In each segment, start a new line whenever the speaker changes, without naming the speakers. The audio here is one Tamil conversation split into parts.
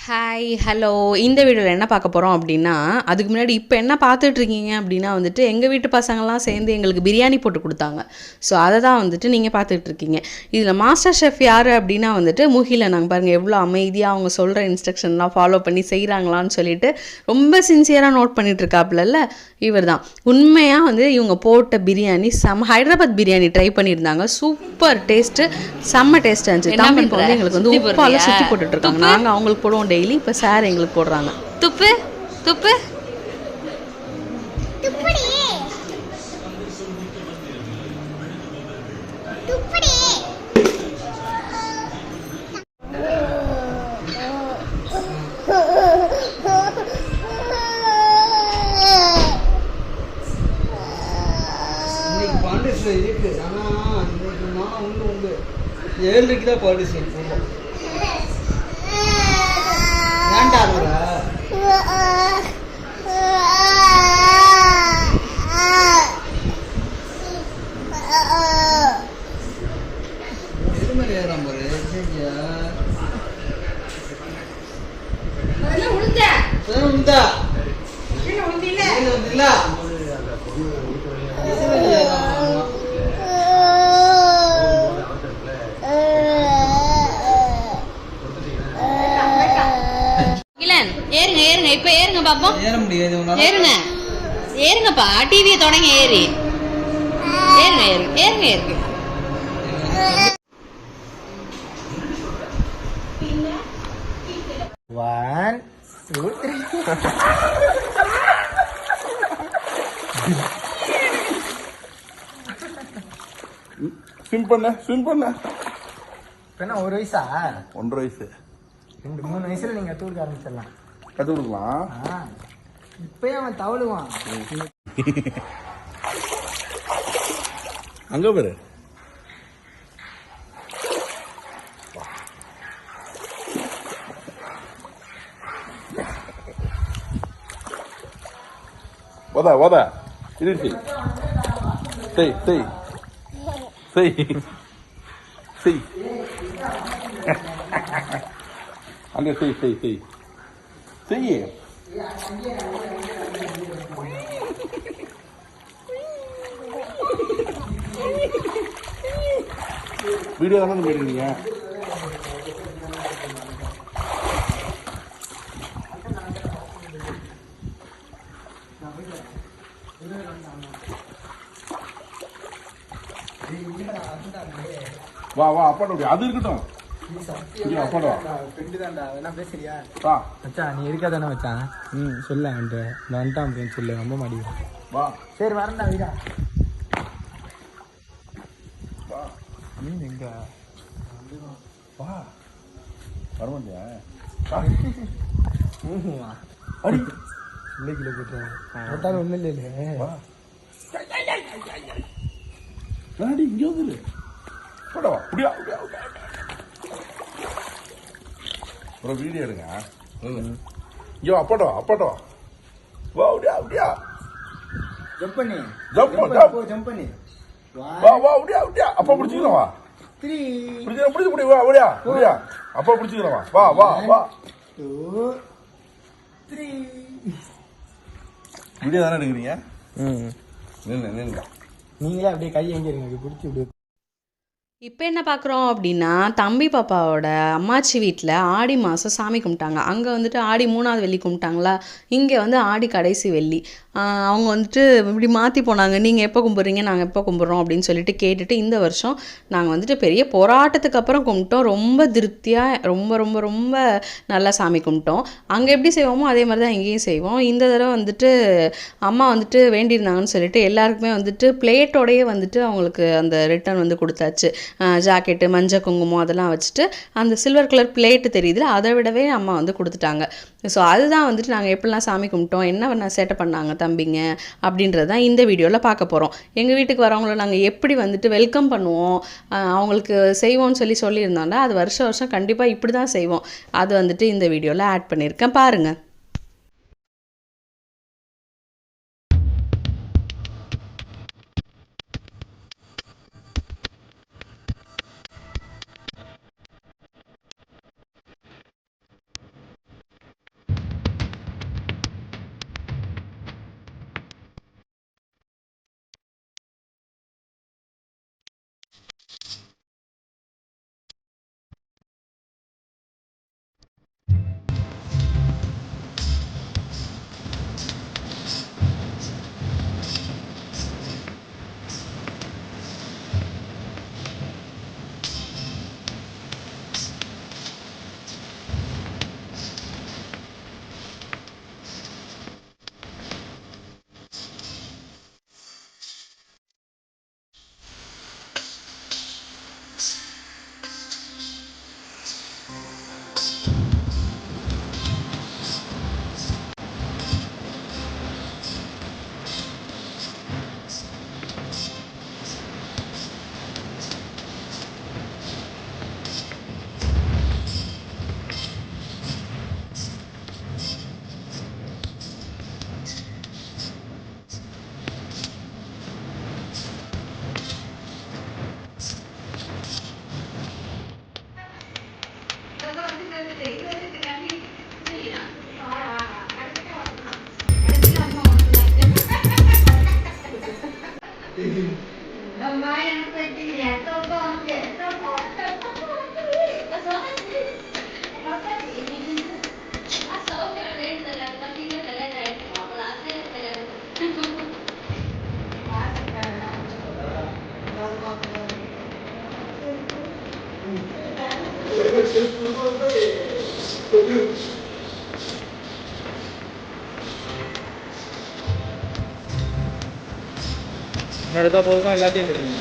Hi hello. இந்த வீடியோவில் என்ன பார்க்க போகிறோம் அப்படின்னா, அதுக்கு முன்னாடி இப்போ என்ன பார்த்துட்ருக்கீங்க அப்படின்னா வந்துட்டு, எங்கள் வீட்டு பசங்கள்லாம் சேர்ந்து எங்களுக்கு பிரியாணி போட்டு கொடுத்தாங்க. ஸோ அதை தான் வந்துட்டு நீங்கள் பார்த்துட்ருக்கீங்க. இதில் மாஸ்டர் ஷெஃப் யார் அப்படின்னா வந்துட்டு முகிலன். நாங்கள் பாருங்கள் எவ்வளோ அமைதியாக அவங்க சொல்கிற இன்ஸ்ட்ரக்ஷன்லாம் ஃபாலோ பண்ணி செய்கிறாங்களான்னு சொல்லிட்டு ரொம்ப சின்சியராக நோட் பண்ணிகிட்ருக்காப்புல இவர் தான். உண்மையாக வந்து இவங்க போட்ட பிரியாணி ஹைதராபாத் பிரியாணி ட்ரை பண்ணியிருந்தாங்க. சூப்பர் டேஸ்ட்டு, செம்ம டேஸ்ட்டாக இருந்துச்சு. தம்பி இப்போ வந்து எங்களுக்கு வந்து உப்பால் சுற்றி போட்டுட்ருக்காங்க. நாங்கள் அவங்களுக்கு போடுவோம் டெய்லி. இப்போ சார் எங்களுக்கு போடுறாங்க. துப்பு துப்பு
இருக்கு. ஆனால் இன்னைக்கு நான் உண்டு 7:00 தான் பாலிசி வேண்டாங்களா? எது மாதிரி ஏறாம போரு உண்டா
ஏறுங்க ஏறுங்க இப்ப ஏறுங்க பாப்போம்.
ஏற முடியாது.
ஏறுங்க ஏறுங்கப்பா, டிவியை தொடங்க ஏறி ஏறுங்க ஏறுங்க ஏறுங்க ஏறுங்க.
One, two, three.
ஸ்விம் பண்ண
என்ன 1 வயசா?
1.5 வயசு
2-3 வயசுல நீங்க கத்து கொடுக்க ஆரம்பிச்சிடலாம்.
கற்றுக் கொடுக்கலாம்.
இப்பயே அவன் தவழுவான்.
அங்க பேரு வாதா இது செய் செய் செய் செய் அங்கே செய் செய் செய் செய். வீடியோ தானே போயிருக்கீங்க. வா வா அப்பாட்ட அது இருக்கட்டும். அப்பாடா
பேசுறியா?
வா
மச்சான் நீ இருக்கா தானே மச்சான்? சொல்ல வந்துட்டான் அப்படின்னு சொல்லு. ரொம்ப மாட்டேங்க.
வா
சரி வரண்டா வீடா.
வா
மீன் எங்க?
வா வரமாட்டியா?
அடி பிள்ளைக்குள்ள போட்டுறாங்க. போட்டாலும் ஒன்றும் இல்லை.
வா நாடி இங்கே வந்துரு. போடவா அப்படியா அப்படியா ஒரு வீடியோ எடுங்க. ஐயோ அப்பாட்டவா வா அப்படியா அப்படியா
ஜம்ப் பண்ணி
ஜம்ப்
பண்ணி
வா வா அப்படியா அப்படியா அப்பா பிடிச்சிக்கலாம். வா
3
பிடிச்சி வா அப்படியா அப்படியா அப்பா பிடிச்சிக்கலாம். வா வா வா
2 3.
வீடியோ தானே எடுக்கிறீங்க? நின்று
நீங்களே அப்படியே கை எங்க இருங்க பிடிச்சி விடு.
இப்போ என்ன பார்க்குறோம் அப்படின்னா, தம்பி பாப்பாவோட அம்மாச்சி வீட்டில் ஆடி மாதம் சாமி கும்பிட்டாங்க. அங்கே வந்துட்டு ஆடி 3ஆவது வெள்ளி கும்பிட்டாங்களா, இங்கே வந்து ஆடி கடைசி வெள்ளி. அவங்க வந்துட்டு இப்படி மாற்றி போனாங்க. நீங்கள் எப்போ கும்பிட்றீங்க, நாங்கள் எப்போ கும்பிட்றோம் அப்படின்னு சொல்லிட்டு கேட்டுட்டு, இந்த வருஷம் நாங்கள் வந்துட்டு பெரிய போராட்டத்துக்கு அப்புறம் கும்பிட்டோம். ரொம்ப திருப்தியாக ரொம்ப ரொம்ப ரொம்ப நல்லா சாமி கும்பிட்டோம். அங்கே எப்படி செய்வோமோ அதே மாதிரி தான் இங்கேயும் செய்வோம். இந்த தடவை வந்துட்டு அம்மா வந்துட்டு வேண்டியிருந்தாங்கன்னு சொல்லிட்டு எல்லாருக்குமே வந்துட்டு பிளேட்டோடையே வந்துட்டு அவங்களுக்கு அந்த ரிட்டர்ன் வந்து கொடுத்தாச்சு. ஜாக்கெட்டு, மஞ்சள் குங்குமம் அதெல்லாம் வச்சுட்டு அந்த சில்வர் கலர் பிளேட்டு தெரியுதுல, அதை விடவே அம்மா வந்து கொடுத்துட்டாங்க. ஸோ அதுதான் வந்துட்டு நாங்கள் எப்படிலாம் சாமி கும்பிட்டோம், என்ன சேட்டை பண்ணாங்க தம்பிங்க அப்படின்றது தான் இந்த வீடியோவில் பார்க்க போகிறோம். எங்கள் வீட்டுக்கு வரவங்கள நாங்கள் எப்படி வந்துட்டு வெல்கம் பண்ணுவோம், அவங்களுக்கு செய்வோம்னு சொல்லியிருந்தோம்ல, அது வருஷம் கண்டிப்பாக இப்படி தான் செய்வோம். அது வந்துட்டு இந்த வீடியோவில் ஆட் பண்ணியிருக்கேன், பாருங்கள்.
எடுத்த போதும் எல்லாத்தையும் தெரியும்.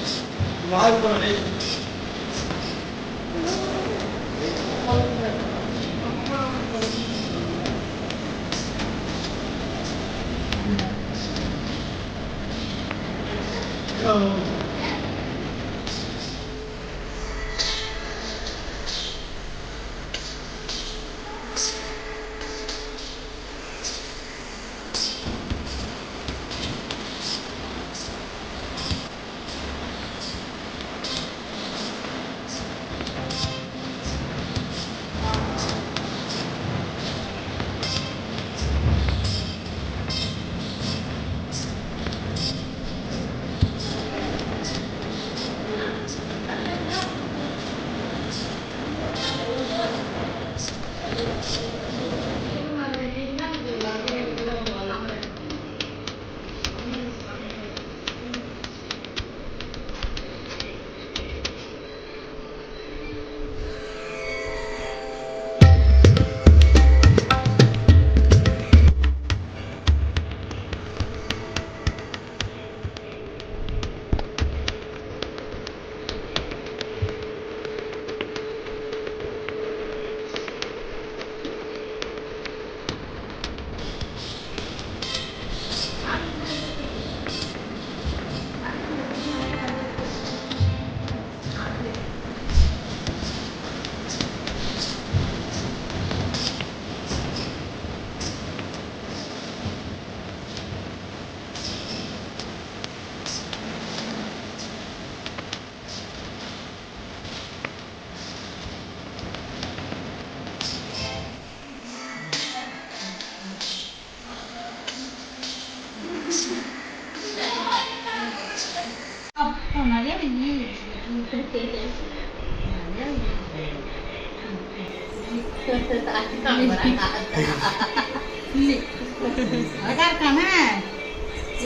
அழகா இருக்கானே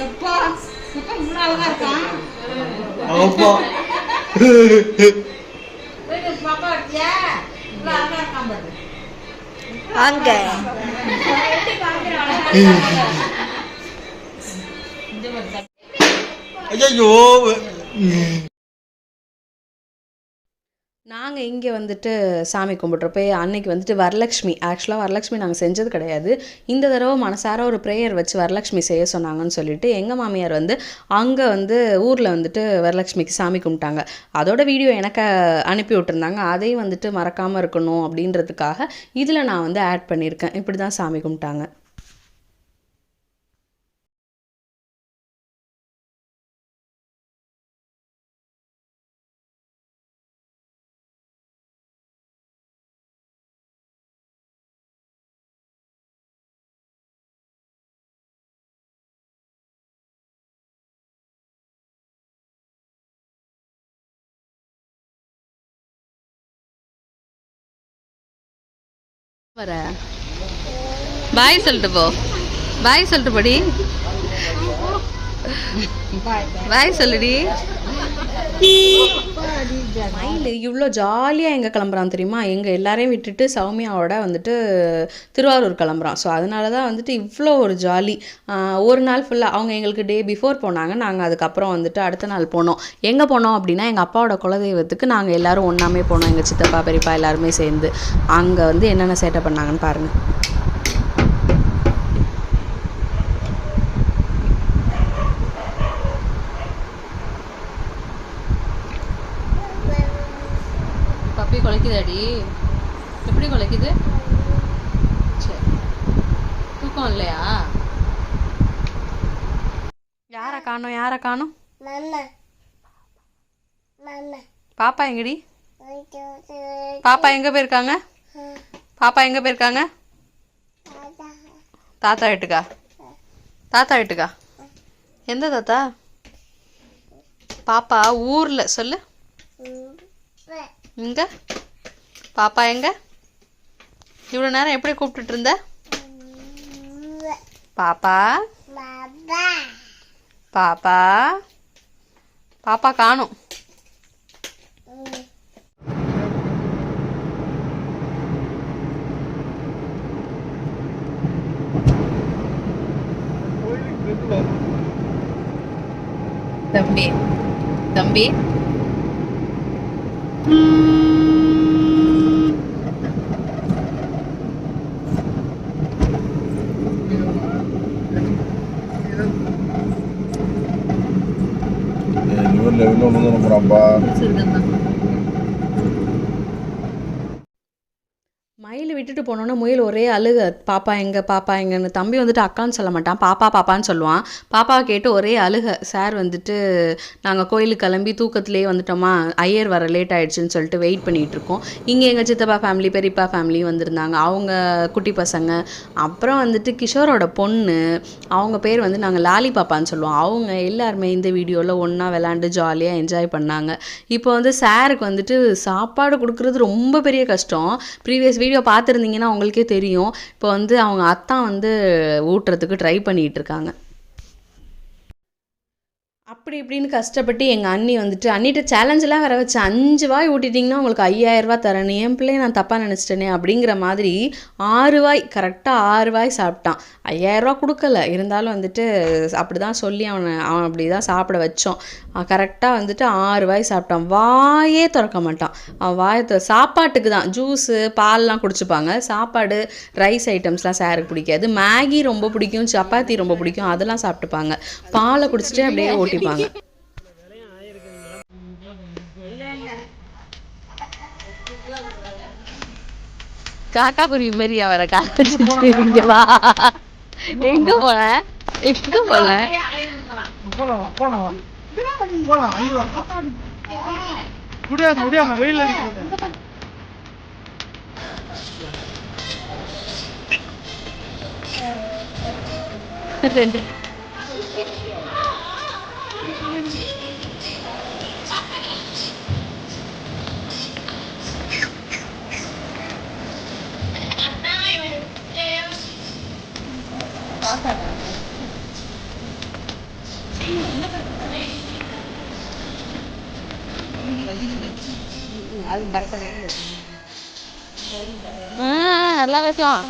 எப்பா எப்பா இவ்வளோ அழகா இருக்கான் பாப்பா வச்சியா இவ்வளோ அழகா இருக்கான் பாரு
வாங்க
ஐயோ
நாங்கள் இங்கே வந்துட்டு சாமி கும்பிட்றப்ப அன்னைக்கு வந்துட்டு வரலக்ஷ்மி, ஆக்சுவலாக வரலக்ஷ்மி நாங்கள் செஞ்சது கிடையாது. இந்த தடவை மனசார ஒரு ப்ரேயர் வச்சு வரலக்ஷ்மி செய்ய சொன்னாங்கன்னு சொல்லிட்டு எங்கள் மாமியார் வந்து அங்கே வந்து ஊரில் வந்துட்டு வரலக்ஷ்மிக்கு சாமி கும்பிட்டாங்க. அதோட வீடியோ எனக்கு அனுப்பி விட்டுருந்தாங்க. அதையும் வந்துட்டு மறக்காமல் இருக்கணும் அப்படின்றதுக்காக இதில் நான் வந்து ஆட் பண்ணியிருக்கேன். இப்படி தான் சாமி கும்பிட்டாங்க. வர பாய் சொல்லிட்டு போ, பாய் சொல்லிட்டு போடி, பாய் சொல்லுடி. மயில் இவ்வளோ ஜாலியாக எங்கே கிளம்புறான் தெரியுமா? எங்கள் எல்லாரையும் விட்டுட்டு சௌமியாவோட வந்துட்டு திருவாரூர் கிளம்புறான். ஸோ அதனால தான் வந்துட்டு இவ்வளோ ஒரு ஜாலி. ஒரு நாள் ஃபுல்லாக அவங்க எங்களுக்கு டே பிஃபோர் போனாங்க. நாங்கள் அதுக்கப்புறம் வந்துட்டு அடுத்த நாள் போனோம். எங்கே போனோம் அப்படின்னா எங்கள் அப்பாவோட குலதெய்வத்துக்கு நாங்கள் எல்லோரும் ஒன்றாமே போனோம். எங்கள் சித்தப்பா பெரியப்பா எல்லாருமே சேர்ந்து அங்கே வந்து என்னென்ன சேட்டை பண்ணாங்கன்னு பாருங்கள். பப்பி குலைக்குதாடி? எப்படி குலைக்குது? சரி, தூக்கம் இல்லையா? யாரை காணோம், யாரை காணோம்? பாப்பா எங்கடி? பாப்பா எங்கே போயிருக்காங்க? பாப்பா எங்கே போயிருக்காங்க? தாத்தா வீட்டுக்கா? தாத்தா வீட்டுக்கா? எந்த தாத்தா? பாப்பா ஊரில் சொல்லு. இங்க பாப்பா எங்க? இவ்வளோ நேரம் எப்படி கூப்பிட்டுட்டு இருந்த? பாப்பா பாப்பா பாப்பா காணும். தம்பி தம்பி
லெவலில் ஒன்று போகிறான்ப்பா.
மயில் விட்டுட்டு போனோன்னா முயல் ஒரே அழுக, பாப்பா எங்கே பாப்பா எங்கன்னு. தம்பி வந்துட்டு அக்கான்னு சொல்ல மாட்டான், பாப்பா பாப்பான்னு சொல்லுவான். பாப்பாவை கேட்டு ஒரே அழுக. சார் வந்துட்டு நாங்கள் கோயிலுக்கு கிளம்பி தூக்கத்துலேயே வந்துட்டோமா, ஐயர் வர லேட் ஆகிடுச்சின்னு சொல்லிட்டு வெயிட் பண்ணிகிட்டு இருக்கோம். இங்கே எங்கள் சித்தப்பா ஃபேமிலி பெரியப்பா ஃபேமிலி வந்திருந்தாங்க, அவங்க குட்டி பசங்க. அப்புறம் வந்துட்டு கிஷோரோட பொண்ணு, அவங்க பேர் வந்து நாங்கள் லாலி பாப்பான்னு சொல்லுவோம். அவங்க எல்லாருமே இந்த வீடியோவில் ஒன்றா விளாண்டு ஜாலியாக என்ஜாய் பண்ணாங்க. இப்போ வந்து சாருக்கு வந்துட்டு சாப்பாடு கொடுக்குறது ரொம்ப பெரிய கஷ்டம். ப்ரீவியஸ் வீடியோ பார்த்துருந்தீங்கன்னா உங்களுக்கே தெரியும். இப்போ வந்து அவங்க அத்தான் வந்து ஊட்டுறதுக்கு ட்ரை பண்ணிகிட்டு இருக்காங்க. அப்படி இப்படின்னு கஷ்டப்பட்டு எங்கள் அண்ணி வந்துட்டு அண்ணிட்ட சேலஞ்செலாம் வர வச்சு 5 வாய் ஊட்டிட்டிங்கன்னா உங்களுக்கு 5000 ரூபா தரேன். என் பிள்ளைய நான் தப்பாக நினச்சிட்டேனே அப்படிங்கிற மாதிரி 6 வாய் கரெக்டாக 6 வாய் சாப்பிட்டான். 5000 ரூபா கொடுக்கல, இருந்தாலும் வந்துட்டு அப்படி தான் சொல்லி அவன் அப்படி தான் சாப்பிட வச்சோம். கரெக்டாக வந்துட்டு 6 வாய் சாப்பிட்டான். வாயே திறக்க மாட்டான். அவன் வாயை சாப்பாட்டுக்கு தான் ஜூஸு பால்லாம் குடிச்சுப்பாங்க. சாப்பாடு ரைஸ் ஐட்டம்ஸ்லாம் சாருக்கு பிடிக்காது. மேகி ரொம்ப பிடிக்கும், சப்பாத்தி ரொம்ப பிடிக்கும், அதெல்லாம் சாப்பிட்டுப்பாங்க. பாலை குடிச்சிட்டு அப்படியே ஓட்டிப்பாங்க. காக்கா குருவி மாரி அவரை காக்க வா. எங்க போன எங்க போன? ரெண்டு நல்லா பேசுவான்.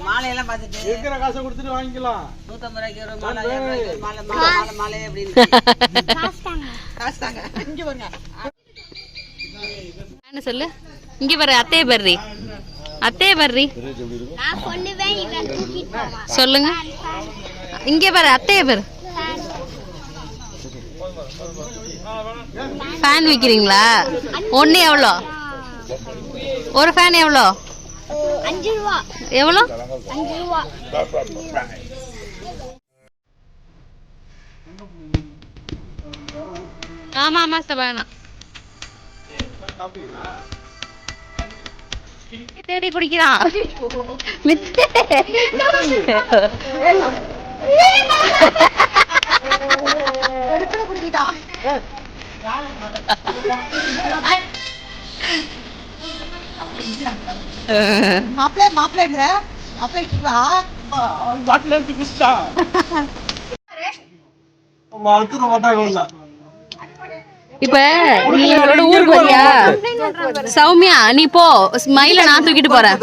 மாலையெல்லாம் பார்த்துட்டு
இருக்கிற காசை கொடுத்துட்டு வாங்கிக்கலாம்.
150 ரூபாய்க்கு ஒரு மாலை மாலை அப்படின்னு காசு தாங்க. இங்க பாருங்க
என்ன சொல்லு. இங்க பாரு அத்தைய பர்றி, அத்தைய பர்றி சொல்லுங்க. இங்க பாரு அத்தைய பாரு. ஃபேன் விற்கிறீங்களா? ஒன்று எவ்வளோ? ஒரு ஃபேன் எவ்வளோ?
5 ரூபா.
எவ்வளோ?
5 ரூபா.
ஆமா ஆமா சபானா தேடி குடிக்கிறான். இப்ப நீ எங்களோட ஊருக்கு வரியா? சௌமியா நீ போ, மயில நான் தூக்கிட்டு போறேன்.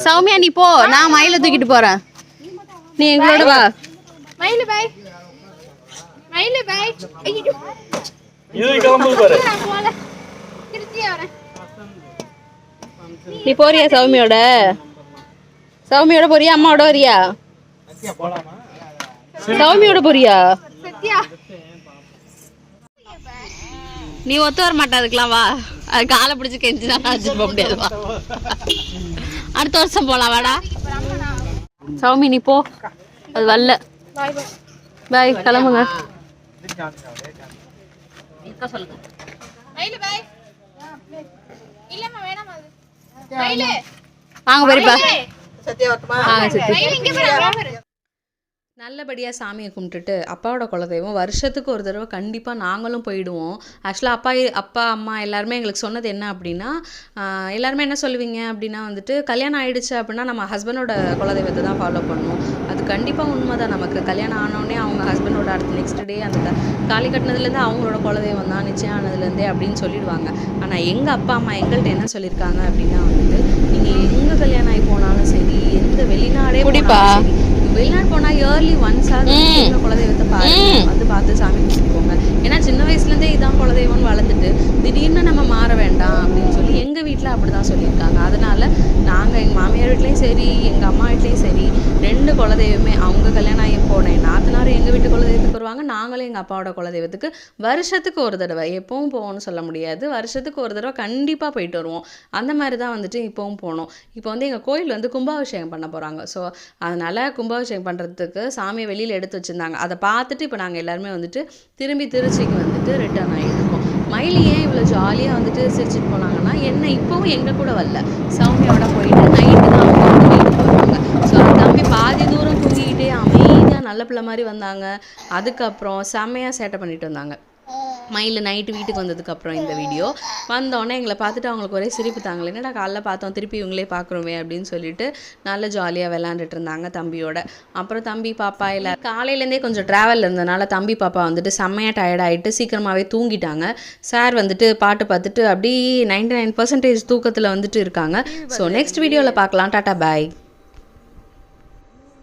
சௌமியா நீ போ, நான் மயில தூக்கிட்டு போறேன். நீ எங்களோட வா.
மயிலு பை. மயிலு பை.
இது கிளம்பு பாரு.
திருச்சி வரேன்.
நீ போறியா சௌமியோட? சௌமியோட போறியா? அம்மாவோட வரியா? சௌமியோட போறியா?
சத்யா.
நீ ஒத்து வர மாட்டா, அதுக்கெல்லாம் வா. அது காலை பிடிச்சி கெஞ்சினா அழைச்சிட்டு போக முடியாது. வா அடுத்த வருஷம் போலாம் வாடா. சௌமி நீ போ, அது வரல.
பாய் பாய்.
பாய், கிளம்புங்க.
மயிலு பாய். இல்லம்மா வேணாமா அது. மயிலு
வாங்க பெரியப்பா.
சத்யா வரட்டுமா?
வாங்க சித்தி.
மயிலு இங்க பாரு.
நல்லபடியாக சாமியை கும்பிட்டுட்டு அப்பாவோட குலதெய்வம் வருஷத்துக்கு ஒரு தடவை கண்டிப்பாக நாங்களும் போயிடுவோம். ஆக்சுவலாக அப்பா அம்மா எல்லாருமே எங்களுக்கு சொன்னது என்ன அப்படின்னா, எல்லாருமே என்ன சொல்லுவீங்க அப்படின்னா வந்துட்டு கல்யாணம் ஆகிடுச்சு அப்படின்னா நம்ம ஹஸ்பண்டோட குலதெய்வத்தை தான் ஃபாலோ பண்ணுவோம். அது கண்டிப்பாக உண்மை தான். நமக்கு கல்யாணம் ஆனோடனே அவங்க ஹஸ்பண்டோட அடுத்த நெக்ஸ்ட் டே அந்த தாலி கட்டினதுலேருந்து அவங்களோட குலதெய்வம் தான் நிச்சயம் ஆனதுலேருந்தே அப்படின்னு சொல்லிடுவாங்க. ஆனால் எங்கள் அப்பா அம்மா எங்கள்கிட்ட என்ன சொல்லியிருக்காங்க அப்படின்னா வந்துட்டு, நீங்கள் எங்கே கல்யாணம் ஆகி போனாலும் சரி, எந்த வெளிநாடே போனாலும் சரி, வெளிநாடு போனால் இயர்லி ஒன்ஸ் குலதெய்வத்தை பாருங்க, வந்து பார்த்து சாமி கும்பிட்டுக்கோங்க. ஏன்னா சின்ன வயசுலேருந்தே இதான் குலதெய்வம்னு வளர்ந்துட்டு திடீர்னு நம்ம மாற வேண்டாம் அப்படின்னு சொல்லி எங்கள் வீட்டில் அப்படி தான் சொல்லியிருக்காங்க. அதனால் நாங்கள் எங்கள் மாமியார் வீட்லேயும் சரி, எங்கள் அம்மா வீட்லேயும் சரி, 2 குலதெய்வமே அவங்க கல்யாணம் ஆகி போனேன் நாத்தனாரும் எங்கள் வீட்டு குலதெய்வத்துக்கு வருவாங்க, நாங்களும் எங்கள் அப்பாவோட குலதெய்வத்துக்கு வருஷத்துக்கு ஒரு தடவை, எப்பவும் போகணும்னு சொல்ல முடியாது, வருஷத்துக்கு ஒரு தடவை கண்டிப்பாக போயிட்டு வருவோம். அந்த மாதிரி தான் வந்துட்டு இப்போவும் போனோம். இப்போ வந்து எங்கள் கோயில் வந்து கும்பாபிஷேகம் பண்ண போகிறாங்க. ஸோ அதனால் கும்பாபிஷேகம் பண்ணுறதுக்கு சாமியை வெளியில் எடுத்து வச்சுருந்தாங்க. அதை பார்த்துட்டு இப்போ நாங்கள் எல்லாருமே வந்துட்டு திரும்பி திருச்சிக்கு வந்துட்டு ரிட்டர்ன் ஆகிருக்கோம். மயிலி ஏன் இவ்வளோ ஜாலியாக வந்துட்டு சிரிச்சிட்டு போனாங்கன்னா, என்ன இப்போவும் எங்கள் கூட வரல, சௌமியோட போயிட்டு நைட்டு தான் அவங்க வந்து வீட்டுக்கு வருவாங்க. ஸோ தம்பி பாதி தூரம் தூங்கிக்கிட்டே அமைதியாக நல்ல பிள்ளை மாதிரி வந்தாங்க. அதுக்கப்புறம் செம்மையாக சேட்டை பண்ணிட்டு வந்தாங்க. மயில் நைட்டு வீட்டுக்கு வந்ததுக்கப்புறம் இந்த வீடியோ வந்தோடனே எங்களை பார்த்துட்டு அவங்களுக்கு ஒரே சிரிப்பு தாங்களே, என்னடா காலைல பார்த்தோம் திருப்பி இவங்களே பார்க்குறோமே அப்படின்னு சொல்லிட்டு நல்ல ஜாலியாக விளாண்டுட்டு இருந்தாங்க தம்பியோட. அப்புறம் தம்பி பாப்பா எல்லாம் காலையிலேருந்தே கொஞ்சம் ட்ராவல் இருந்ததுனால தம்பி பாப்பா வந்துட்டு செம்மையாக டயர்டாகிட்டு சீக்கிரமாகவே தூங்கிட்டாங்க. சார் வந்துட்டு பாட்டு பார்த்துட்டு அப்படி 99% தூக்கத்தில் வந்துட்டு இருக்காங்க. ஸோ நெக்ஸ்ட் வீடியோவில் பார்க்கலாம். டாட்டா பாய்.